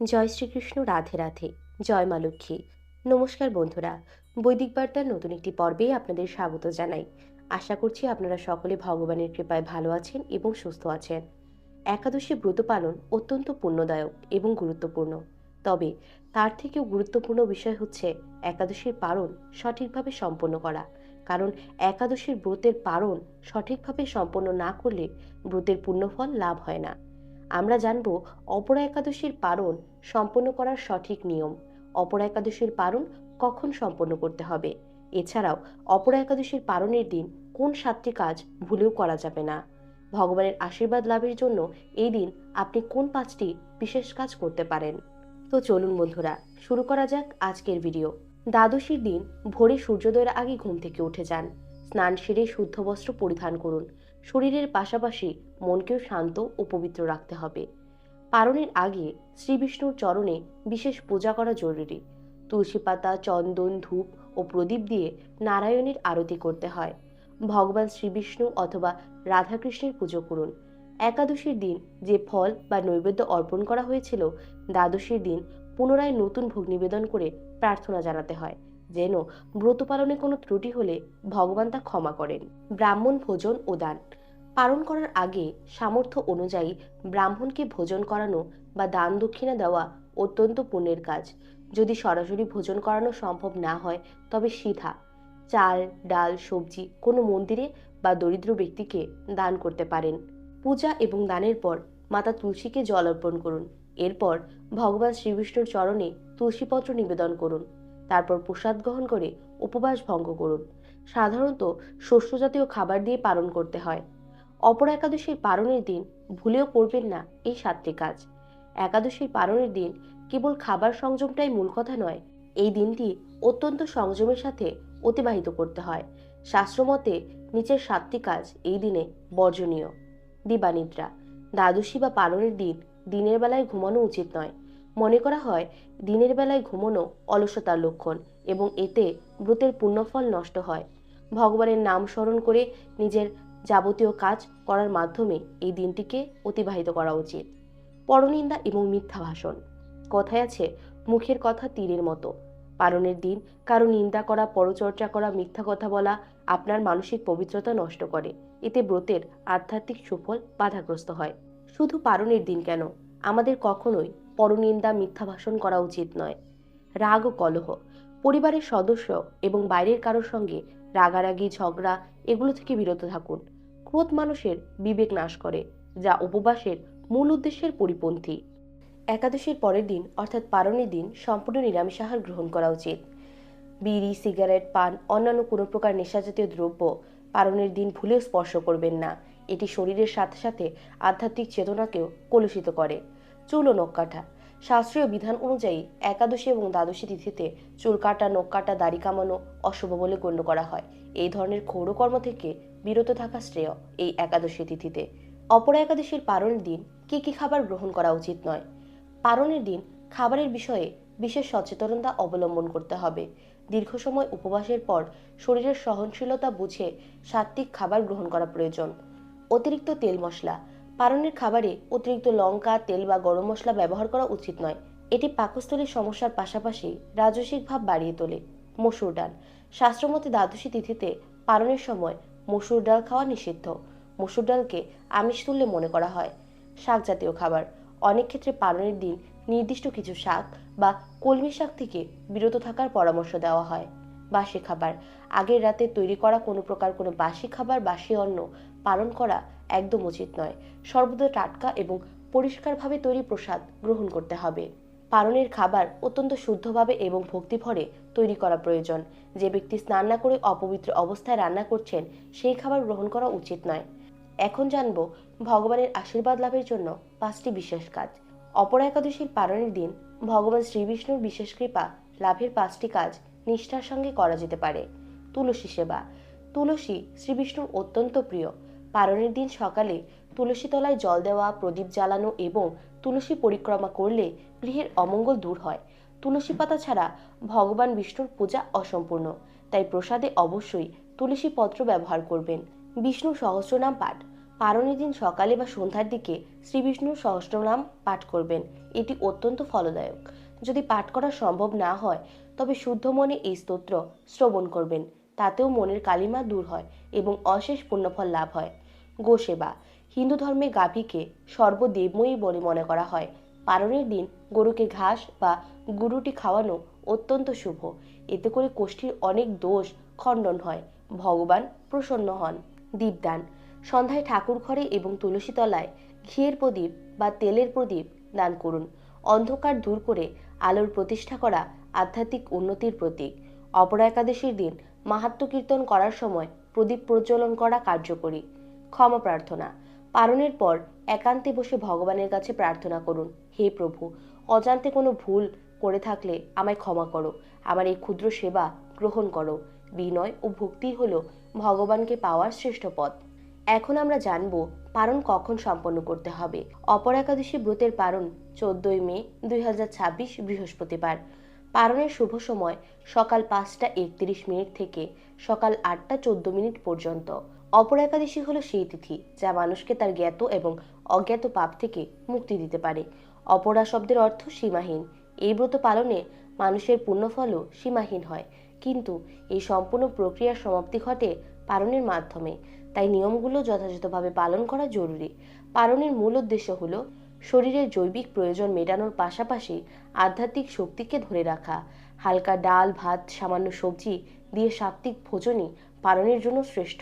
জয় শ্রীকৃষ্ণ, রাধে রাধে। জয় মা লক্ষ্মী। নমস্কার বন্ধুরা, বৈদিক বার্তার নতুন একটি পর্বে আপনাদের স্বাগত জানাই। আশা করছি আপনারা সকলে ভগবানের কৃপায় ভালো আছেন এবং সুস্থ আছেন। একাদশী ব্রত পালন অত্যন্ত পুণ্যদায়ক এবং গুরুত্বপূর্ণ। তবে তার থেকেও গুরুত্বপূর্ণ বিষয় হচ্ছে একাদশীর পালন সঠিকভাবে সম্পন্ন করা। কারণ একাদশীর ব্রতের পালন সঠিকভাবে সম্পন্ন না করলে ব্রতের পুণ্যফল লাভ হয় না। আমরা জানব অপরা একাদশীর পালন সম্পন্ন করার সঠিক নিয়ম, অপরা একাদশীর পালন কখন সম্পন্ন করতে হবে, এছাড়াও অপরা একাদশীর পালনের দিন কোন 7টি কাজ ভুলেও করা যাবে না। ভগবানের আশীর্বাদ লাভের জন্য এই দিন আপনি কোন 5টি বিশেষ কাজ করতে পারেন। তো চলুন বন্ধুরা, শুরু করা যাক আজকের ভিডিও। দ্বাদশীর দিন ভোরে সূর্যোদয়ের আগে ঘুম থেকে উঠে যান। স্নান সেরে শুদ্ধ বস্ত্র পরিধান করুন। শরীরের পাশাপাশি মনকেও শান্ত ও পবিত্র রাখতে হবে। পালনের আগে শ্রীবিষ্ণুর চরণে বিশেষ পূজা করা জরুরি। তুলসী পাতা, চন্দন, ধূপ ও প্রদীপ দিয়ে নারায়ণের আরতি করতে হয়। ভগবান শ্রীবিষ্ণু অথবা রাধাকৃষ্ণের পুজো করুন। একাদশীর দিন যে ফল বা নৈবেদ্য অর্পণ করা হয়েছিল, দ্বাদশীর দিন পুনরায় নতুন ভোগ নিবেদন করে প্রার্থনা জানাতে হয়, যেন ব্রত পালনে কোনো ত্রুটি হলে ভগবান তা ক্ষমা করেন। ব্রাহ্মণ ভোজন ও দান পালন করার আগে সামর্থ্য অনুযায়ী ব্রাহ্মণকে ভোজন করানো বা দান দক্ষিণা দেওয়া অত্যন্ত পুণ্যের কাজ। যদি সরাসরি ভোজন করানো সম্ভব না হয়, তবে সিধা চাল, ডাল, সবজি কোনো মন্দিরে বা দরিদ্র ব্যক্তিকে দান করতে পারেন। পূজা এবং দানের পর মাতা তুলসীকে জল অর্পণ করুন। এরপর ভগবান শ্রীবিষ্ণুর চরণে তুলসীপত্র নিবেদন করুন। তারপর প্রসাদ গ্রহণ করে উপবাস ভঙ্গ করুন। সাধারণত শস্য জাতীয় খাবার দিয়ে পালন করতে হয়। অপর একাদশীর পালনের দিন ভুলেও করবেন না এই 7টি কাজ। একাদশীর পালনের দিন কেবল খাবার সংযমটাই মূল কথা নয়, এই দিনটি অত্যন্ত সংযমের সাথে অতিবাহিত করতে হয়। শাস্ত্রমতে নিচের 7টি কাজ এই দিনে বর্জনীয়। দিবানিদ্রা দ্বাদশী বা পালনের দিন দিনের বেলায় ঘুমানো উচিত নয়। মনে করা হয় দিনের বেলায় ঘুমানো অলসতার লক্ষণ এবং এতে ব্রতের পুণ্যফল নষ্ট হয়। ভগবানের নাম স্মরণ করে নিজের যাবতীয় কাজ করার মাধ্যমে এই দিনটিকে অতিবাহিত করা উচিত। পরনিন্দা এবং মিথ্যা ভাষণ কথায় আছে, মুখের কথা তীরের মতো। পালনের দিন কারো নিন্দা করা, পরচর্চা করা, মিথ্যা কথা বলা আপনার মানসিক পবিত্রতা নষ্ট করে। এতে ব্রতের আধ্যাত্মিক সুফল বাধাগ্রস্ত হয়। শুধু পালনের দিন কেন, আমাদের কখনোই পরনিন্দা, মিথ্যা ভাষণ করা উচিত নয়। রাগ ও কলহ পরিবারের সদস্য এবং বাইরের কারোর সঙ্গে রাগারাগি, ঝগড়া এগুলো থেকে বিরত থাকুন। ক্রোধ মানুষের বিবেক নাশ করে, যা উপবাসের মূল উদ্দেশ্যের পরিপন্থী। একাদশীর পরের দিন অর্থাৎ পালনের দিন সম্পূর্ণ নিরামিষ আহার গ্রহণ করা উচিত। বিড়ি, সিগারেট, পান, অন্যান্য কোনো প্রকার নেশাজাতীয় দ্রব্য পালনের দিন ভুলেও স্পর্শ করবেন না। এটি শরীরের সাথে সাথে আধ্যাত্মিক চেতনাকেও কলুষিত করে। চুল ও নখ কাটা শাস্ত্রীয় বিধান অনুযায়ী একাদশী এবং দ্বাদশী তিথিতে চুল কাটা, নখ কাটা, দাড়ি কামানো অশুভ বলে গণ্য করা হয়। এই ধরনের ক্ষৌরকর্ম থেকে বিরত থাকা শ্রেয় এই একাদশী তিথিতে। অপরা একাদশীর পালনের দিন কি কি খাবার গ্রহণ করা উচিত নয়। পালনের দিন খাবারের বিষয়ে বিশেষ সচেতনতা অবলম্বন করতে হবে। দীর্ঘ সময় উপবাসের পর শরীরের সহনশীলতা বুঝে সাত্ত্বিক খাবার গ্রহণ করা প্রয়োজন। অতিরিক্ত তেল মশলা পালনের খাবারে অতিরিক্ত লঙ্কা, তেল বা গরম মশলা ব্যবহার করা উচিত নয়। এটি পাকস্থলীর সমস্যার পাশাপাশি রাজসিক ভাব বাড়িয়ে তোলে। মসুর ডাল শাস্ত্রমতে দ্বাদশী তিথিতে পালনের সময় মসুর ডাল খাওয়া নিষিদ্ধ। মসুর ডালকে আমিষ তুল্যে মনে করা হয়। শাক জাতীয় খাবার অনেক ক্ষেত্রে পালনের দিন নির্দিষ্ট কিছু শাক বা কলমি শাক থেকে বিরত থাকার পরামর্শ দেওয়া হয়। বাসি খাবার আগের রাতে তৈরি করা কোনো প্রকার কোনো বাসি খাবার, বাসি অন্ন পালন করা একদম উচিত নয়। সর্বদা টাটকা এবং পরিষ্কারভাবে তৈরি প্রসাদ গ্রহণ করতে হবে। পালনের খাবার অত্যন্ত শুদ্ধভাবে এবং ভক্তিভরে তৈরি করা প্রয়োজন। যে ব্যক্তি স্নান না করে অপবিত্র অবস্থায় রান্না করছেন, সেই খাবার গ্রহণ করা উচিত নয়। এখন জানবো ভগবানের আশীর্বাদ লাভের জন্য 5টি বিশেষ কাজ। অপরা একাদশীর পালনের দিন ভগবান শ্রীবিষ্ণুর বিশেষ কৃপা লাভের 5টি কাজ নিষ্ঠার সঙ্গে করা যেতে পারে। তুলসী সেবা তুলসী শ্রীবিষ্ণুর অত্যন্ত প্রিয়। পালনের দিন সকালে তুলসী তলায় জল দেওয়া, প্রদীপ জ্বালানো এবং তুলসী পরিক্রমা করলে গৃহের অমঙ্গল দূর হয়। তুলসী পাতা ছাড়া ভগবান বিষ্ণুর পূজা অসম্পূর্ণ, তাই প্রসাদে অবশ্যই তুলসী পত্র ব্যবহার করবেন। বিষ্ণু সহস্রনাম পাঠ পারণের দিন সকালে বা সন্ধ্যার দিকে শ্রীবিষ্ণুর সহস্রনাম পাঠ করবেন। এটি অত্যন্ত ফলদায়ক। যদি পাঠ করা সম্ভব না হয় তবে শুদ্ধ মনে এই স্তোত্র শ্রবণ করবেন। তাতেও মনের কালিমা দূর হয় এবং অশেষ পুণ্যফল লাভ হয়। গোসেবা। হিন্দু ধর্মে গাভীকে সর্বদেবময়ী বলে মনে করা হয়। পারণের দিন গরুকে ঘাস বা গুরুটি খাওয়ানো অত্যন্ত শুভ। এতে করে কোষ্ঠীর অনেক দোষ খণ্ডন হয়, ভগবান প্রসন্ন হন। দীপদান। সন্ধ্যায় ঠাকুর ঘরে এবং তুলসী তলায় ঘিয়ের প্রদীপ বা তেলের প্রদীপ দান করুন। অন্ধকার দূর করে আলোর প্রতিষ্ঠা করা আধ্যাত্মিক উন্নতির প্রতীক। অপরা একাদশীর দিন মাহাত্ম্য কীর্তন করার সময় প্রদীপ প্রজ্বলন করা কার্যকরী। ক্ষমা প্রার্থনা। পারণের পর একান্তে বসে ভগবানের কাছে প্রার্থনা করুন, হে প্রভু, অজান্তে কোনো ভুল করে থাকলে আমায় ক্ষমা করো। আমার এই ক্ষুদ্র সেবা গ্রহণ করো। বিনয় ও ভক্তি হল ভগবানকে পাওয়ার শ্রেষ্ঠ পথ। এখন আমরা জানব পারণ কখন সম্পন্ন করতে হবে। অপর একাদশী ব্রতের পারণ 14 মে 2026 বৃহস্পতিবার। পারণের শুভ সময় সকাল 5টা 31 মিনিট থেকে সকাল 8টা 14 মিনিট পর্যন্ত। অপর একাদশী হলো সেই তিথি যা মানুষকে তার জ্ঞাত এবং অজ্ঞাত পাপ থেকে মুক্তি দিতে পারে। অপরা শব্দের অর্থ সীমাহীন। এই ব্রত পালনে মানুষের পুণ্যফলও সীমাহীন হয়, কিন্তু এই সম্পূর্ণ প্রক্রিয়ার সমাপ্তি ঘটে পালনের মাধ্যমে। তাই নিয়মগুলো যথাযথভাবে পালন করা জরুরি। পালনের মূল উদ্দেশ্য হলো শরীরের জৈবিক প্রয়োজন মেটানোর পাশাপাশি আধ্যাত্মিক শক্তিকে ধরে রাখা। হালকা ডাল ভাত সামান্য সবজি দিয়ে সাত্ত্বিক ভোজনই পালনের জন্য শ্রেষ্ঠ।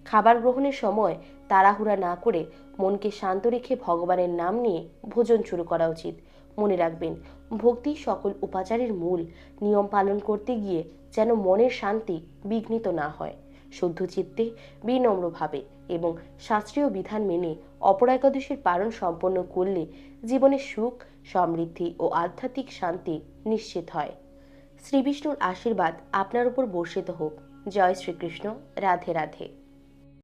খাবার গ্রহণের সময় তাড়াহুড়া না করে মনকে শান্ত রেখে ভগবানের নাম নিয়ে ভোজন শুরু করা উচিত। মনে রাখবেন, ভক্তি সকল উপাচারের মূল। নিয়ম পালন করতে গিয়ে যেন মনের শান্তি বিঘ্নিত না হয়। শুদ্ধ চিত্তে, বিনম্রভাবে এবং শাস্ত্রীয় বিধান মেনে অপরা একাদশীর পালন সম্পন্ন করলে জীবনে সুখ, সমৃদ্ধি ও আধ্যাত্মিক শান্তি নিশ্চিত হয়। শ্রীবিষ্ণুর আশীর্বাদ আপনার উপর বর্ষিত হোক। জয় শ্রীকৃষ্ণ। রাধে রাধে।